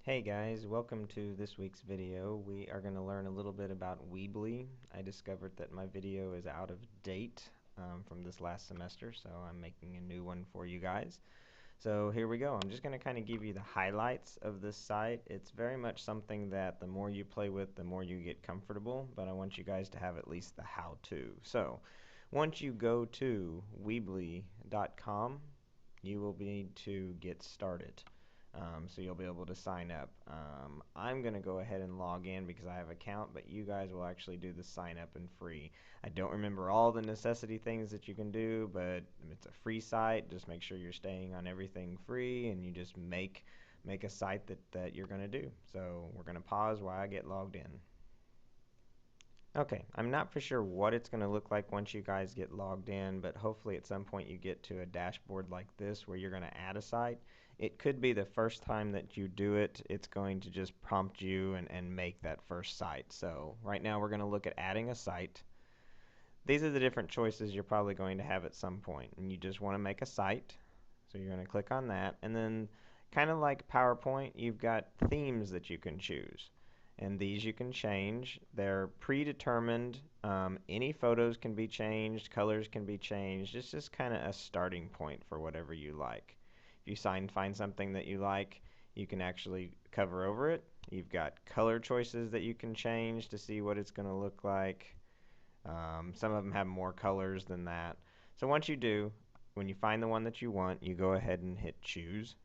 Hey guys, welcome to this week's video. We are going to learn a little bit about Weebly. I discovered that my video is out of date from this last semester, so I'm making a new one for you guys. So here we go. I'm just going to kind of give you the highlights of this site. It's very much something that the more you play with, the more you get comfortable, but I want you guys to have at least the how-to. So once you go to Weebly.com, you will need to get started. So you'll be able to sign up. I'm going to go ahead and log in because I have an account, but you guys will actually do the sign up and free. I don't remember all the necessity things that you can do, but it's a free site. Just make sure you're staying on everything free, and you just make a site that you're going to do. So we're going to pause while I get logged in. Okay, I'm not for sure what it's going to look like once you guys get logged in, but hopefully at some point you get to a dashboard like this where you're going to add a site. It could be the first time that you do it, it's going to just prompt you and make that first site. So right now we're going to look at adding a site. These are the different choices you're probably going to have at some point, and you just want to make a site. So you're going to click on that, and then kind of like PowerPoint, you've got themes that you can choose. And these you can change. They're predetermined. Any photos can be changed, colors can be changed. It's just kind of a starting point for whatever you like. If you find something that you like, you can actually cover over it. You've got color choices that you can change to see what it's going to look like. Some of them have more colors than that. So once you do, when you find the one that you want, you go ahead and hit choose.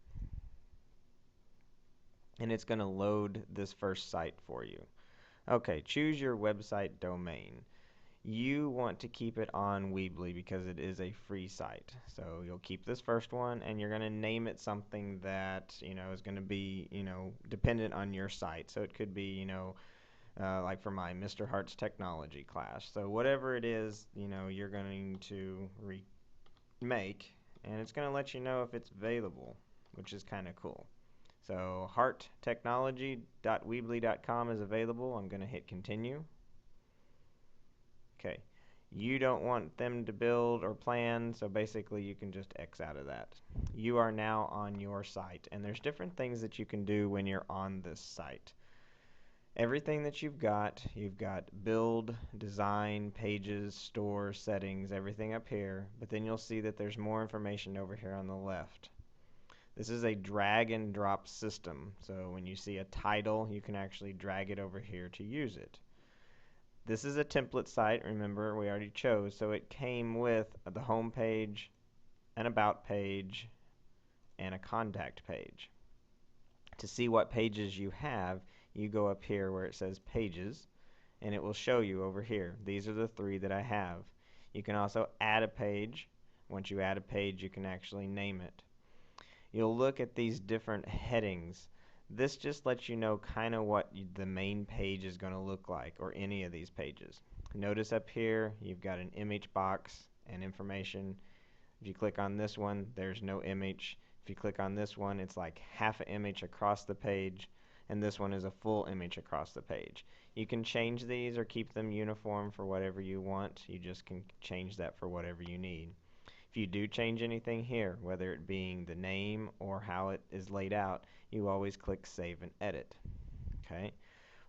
And it's going to load this first site for you. Okay, choose your website domain. You want to keep it on Weebly because it is a free site. So you'll keep this first one, and you're going to name it something that is going to be dependent on your site. So it could be like for my Mr. Hart's technology class. So whatever it is you're going to make, and it's going to let you know if it's available, which is kind of cool. So hearttechnology.weebly.com is available. I'm going to hit continue. Okay, you don't want them to build or plan, so basically you can just X out of that. You are now on your site, and there's different things that you can do when you're on this site. Everything that you've got build, design, pages, store, settings, everything up here, but then you'll see that there's more information over here on the left. This is a drag and drop system, so when you see a title, you can actually drag it over here to use it. This is a template site, remember we already chose, so it came with the home page, an about page, and a contact page. To see what pages you have, you go up here where it says pages, and it will show you over here. These are the 3 that I have. You can also add a page. Once you add a page, you can actually name it. You'll look at these different headings. This just lets you know kind of what the main page is going to look like, or any of these pages. Notice up here you've got an image box and information. If you click on this one, there's no image. If you click on this one, it's like half an image across the page, and this one is a full image across the page. You can change these or keep them uniform for whatever you want. You just can change that for whatever you need. If you do change anything here, whether it being the name or how it is laid out, you always click Save and Edit. Okay.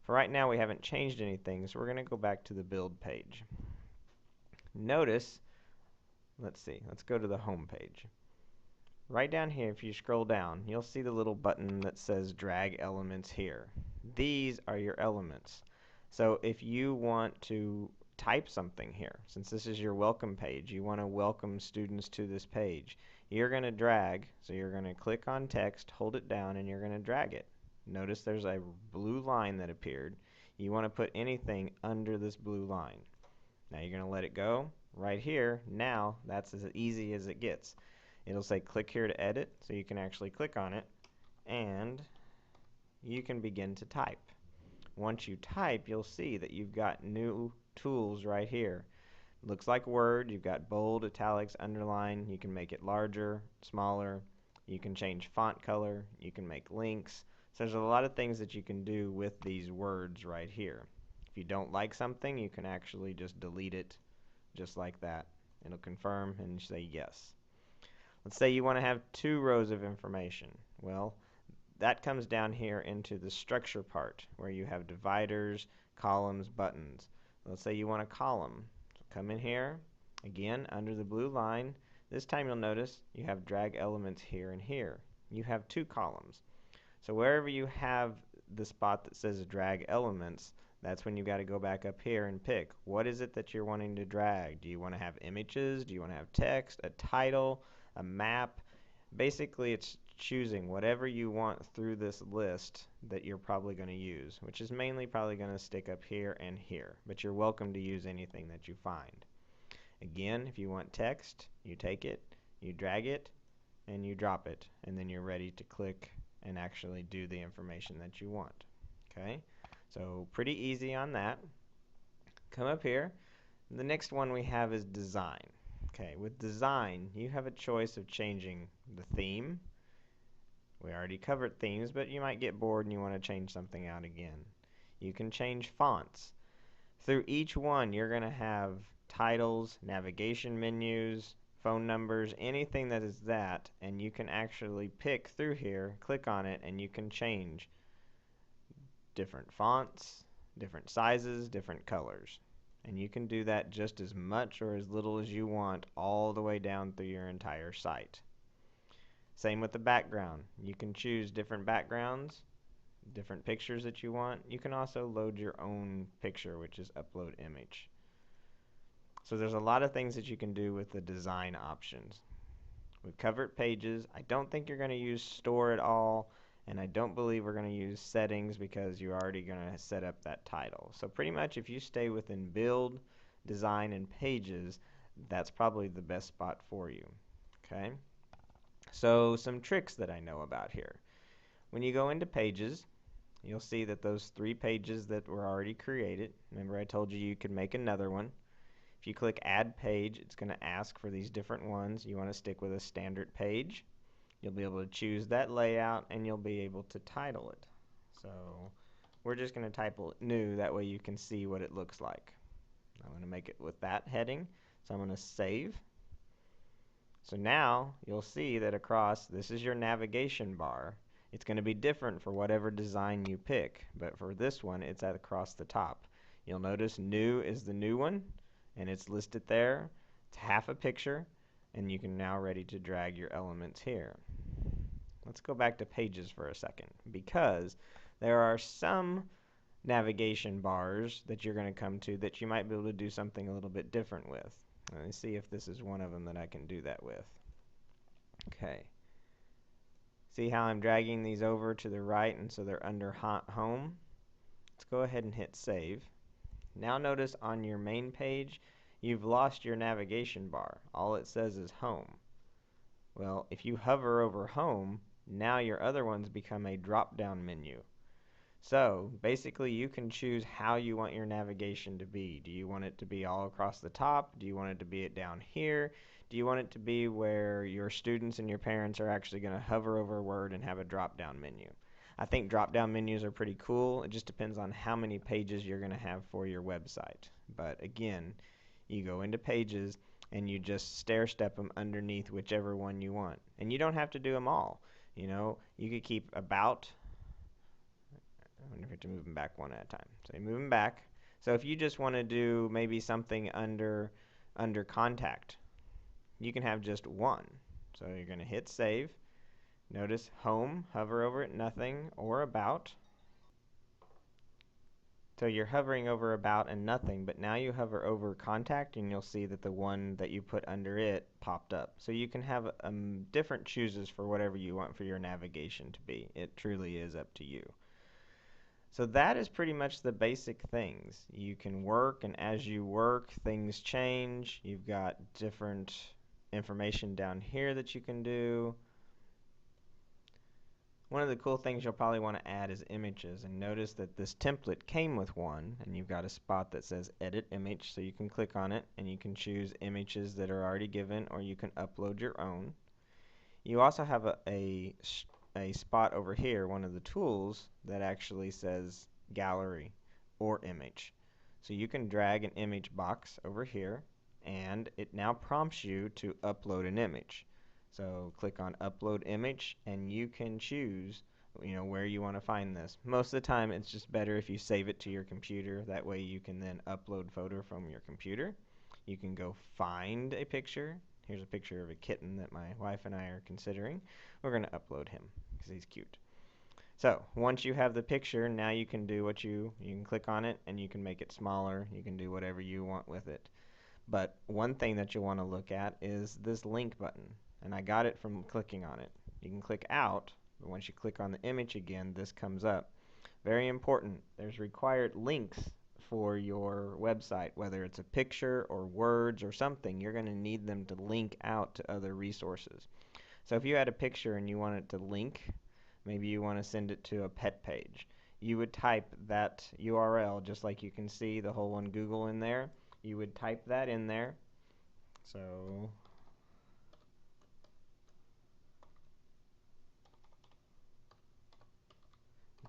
For right now, we haven't changed anything, so we're going to go back to the build page. Notice, let's go to the home page. Right down here, if you scroll down, you'll see the little button that says Drag Elements here. These are your elements. So if you want to type something here, since this is your welcome page, you want to welcome students to this page, you're going to drag, so you're going to click on text, hold it down, and you're going to drag it. Notice there's a blue line that appeared. You want to put anything under this blue line. Now you're going to let it go. Right here, now that's as easy as it gets. It'll say click here to edit, so you can actually click on it, and you can begin to type. Once you type, you'll see that you've got new tools right here. Looks like Word. You've got bold, italics, underline. You can make it larger, smaller. You can change font color. You can make links. So there's a lot of things that you can do with these words right here. If you don't like something, you can actually just delete it just like that. It'll confirm and say yes. Let's say you want to have 2 rows of information. Well, that comes down here into the structure part where you have dividers, columns, buttons. Let's say you want a column. So come in here, again, under the blue line. This time you'll notice you have drag elements here and here. You have two columns. So wherever you have the spot that says drag elements, that's when you got to go back up here and pick what is it that you're wanting to drag. Do you want to have images? Do you want to have text, a title, a map? Basically, it's choosing whatever you want through this list that you're probably going to use, which is mainly probably going to stick up here and here, but you're welcome to use anything that you find. Again, if you want text, you take it, you drag it, and you drop it, and then you're ready to click and actually do the information that you want. Okay, so pretty easy on that. Come up here. The next one we have is design. Okay, with design, you have a choice of changing the theme. We already covered themes, but you might get bored and you want to change something out again. You can change fonts. Through each one, you're going to have titles, navigation menus, phone numbers, anything that is that, and you can actually pick through here, click on it, and you can change different fonts, different sizes, different colors. And you can do that just as much or as little as you want all the way down through your entire site. Same with the background. You can choose different backgrounds, different pictures that you want. You can also load your own picture, which is upload image. So there's a lot of things that you can do with the design options. With covered pages, I don't think you're going to use store at all, and I don't believe we're going to use settings because you're already going to set up that title. So pretty much if you stay within build, design, and pages, that's probably the best spot for you. Okay? So some tricks that I know about here. When you go into pages, you'll see that those 3 pages that were already created, remember I told you you could make another one. If you click add page, it's going to ask for these different ones. You want to stick with a standard page. You'll be able to choose that layout and you'll be able to title it. So we're just going to type new, that way you can see what it looks like. I'm going to make it with that heading, so I'm going to save. So now you'll see that across, this is your navigation bar. It's going to be different for whatever design you pick, but for this one it's at across the top. You'll notice new is the new one, and it's listed there. It's half a picture, and you can now ready to drag your elements here. Let's go back to pages for a second, because there are some navigation bars that you're going to come to that you might be able to do something a little bit different with. Let me see if this is one of them that I can do that with. Okay. See how I'm dragging these over to the right, and so they're under home? Let's go ahead and hit save. Now notice on your main page, you've lost your navigation bar. All it says is home. Well, if you hover over home, now your other ones become a drop-down menu. So basically you can choose how you want your navigation to be. Do you want it to be all across the top? Do you want it to be down here? Do you want it to be where your students and your parents are actually going to hover over a word and have a drop-down menu? I think drop-down menus are pretty cool. It just depends on how many pages you're going to have for your website. But again, you go into pages and you just stair step them underneath whichever one you want. And you don't have to do them all. You know, you could keep about. I wonder if you have to move them back one at a time. So you move them back. So if you just want to do maybe something under contact, you can have just one. So you're going to hit save. Notice home, hover over it, nothing, or about. So you're hovering over about and nothing, but now you hover over contact and you'll see that the one that you put under it popped up. So you can have different chooses for whatever you want for your navigation to be. It truly is up to you. So that is pretty much the basic things. You can work, and as you work, things change. You've got different information down here that you can do. One of the cool things you'll probably want to add is images, and notice that this template came with one, and you've got a spot that says edit image, so you can click on it and you can choose images that are already given, or you can upload your own. You also have a spot over here, one of the tools, that actually says gallery or image. So you can drag an image box over here, and it now prompts you to upload an image. So click on upload image and you can choose where you want to find this. Most of the time it's just better if you save it to your computer. That way you can then upload photo from your computer. You can go find a picture. Here's a picture of a kitten that my wife and I are considering. We're going to upload him because he's cute. So once you have the picture, now you can do you can click on it and you can make it smaller. You can do whatever you want with it. But one thing that you'll want to look at is this link button. And I got it from clicking on it. You can click out, but once you click on the image again, this comes up. Very important. There's required links for your website, whether it's a picture or words or something. You're going to need them to link out to other resources. So if you had a picture and you want it to link, maybe you want to send it to a pet page, you would type that URL, just like you can see the whole one Google in there. You would type that in there. So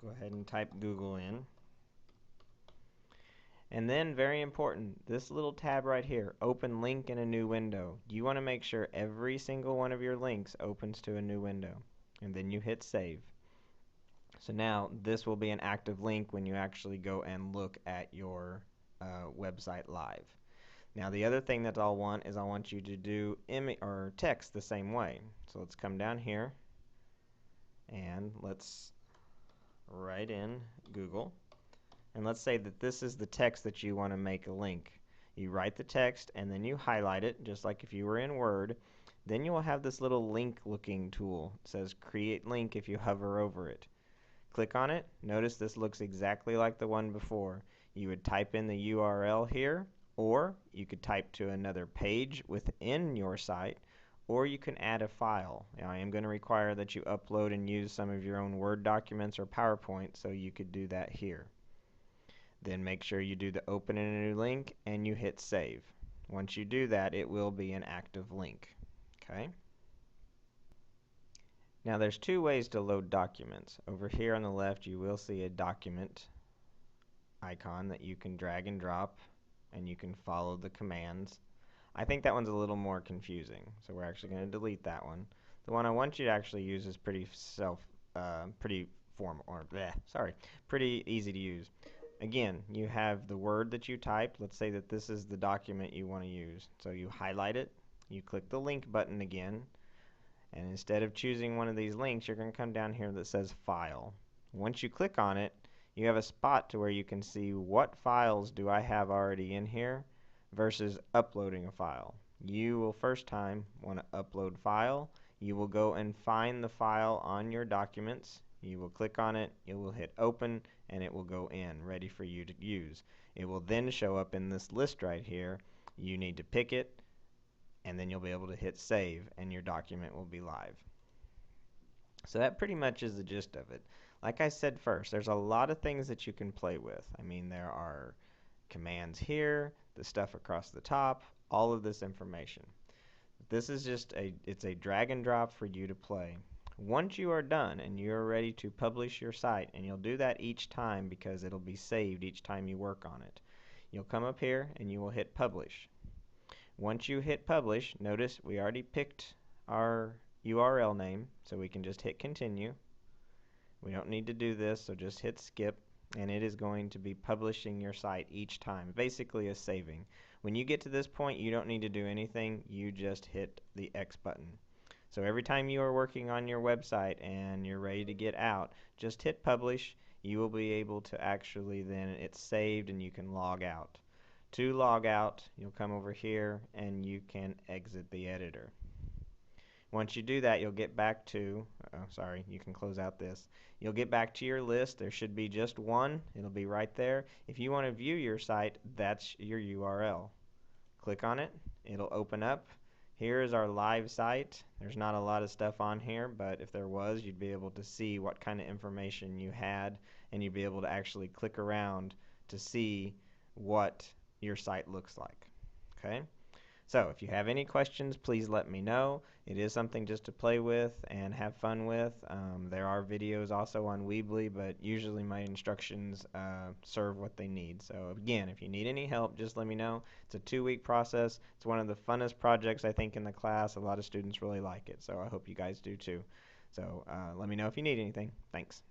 go ahead and type Google in. And then, very important, this little tab right here, open link in a new window. You want to make sure every single one of your links opens to a new window. And then you hit save. So now this will be an active link when you actually go and look at your website live. Now the other thing that I'll want is I want you to do text the same way. So let's come down here and let's write in Google. And let's say that this is the text that you want to make a link. You write the text and then you highlight it just like if you were in Word. Then you will have this little link looking tool. It says create link if you hover over it. Click on it. Notice this looks exactly like the one before. You would type in the URL here, or you could type to another page within your site, or you can add a file. Now, I am going to require that you upload and use some of your own Word documents or PowerPoint, so you could do that here. Then make sure you do the open in a new link and you hit save. Once you do that, it will be an active link. Okay? Now there's two ways to load documents. Over here on the left you will see a document icon that you can drag and drop and you can follow the commands. I think that one's a little more confusing, so we're actually going to delete that one. The one I want you to actually use is pretty pretty easy to use. Again, you have the word that you typed. Let's say that this is the document you want to use. So you highlight it, you click the link button again, and instead of choosing one of these links, you're going to come down here that says File. Once you click on it, you have a spot to where you can see what files do I have already in here versus uploading a file. You will first time want to upload file. You will go and find the file on your documents. You will click on it, you will hit open, and it will go in, ready for you to use. It will then show up in this list right here. You need to pick it, and then you'll be able to hit save, and your document will be live. So that pretty much is the gist of it. Like I said first, there's a lot of things that you can play with. I mean, there are commands here, the stuff across the top, all of this information. This is just it's a drag and drop for you to play. Once you are done and you're ready to publish your site, and you'll do that each time because it'll be saved each time you work on it, you'll come up here and you will hit publish. Once you hit publish, notice we already picked our URL name, so we can just hit continue. We don't need to do this, so just hit skip, and it is going to be publishing your site each time, basically a saving. When you get to this point, you don't need to do anything, you just hit the X button. So every time you are working on your website and you're ready to get out, just hit publish. You will be able to actually then, it's saved and you can log out. To log out, you'll come over here and you can exit the editor. Once you do that, you'll get back to, you can close out this. You'll get back to your list. There should be just one. It'll be right there. If you want to view your site, that's your URL. Click on it. It'll open up. Here is our live site. There's not a lot of stuff on here, but if there was, you'd be able to see what kind of information you had, and you'd be able to actually click around to see what your site looks like. Okay? So if you have any questions, please let me know. It is something just to play with and have fun with. There are videos also on Weebly, but usually my instructions serve what they need. So again, if you need any help, just let me know. It's a 2-week process. It's one of the funnest projects I think in the class. A lot of students really like it, so I hope you guys do too. So let me know if you need anything. Thanks.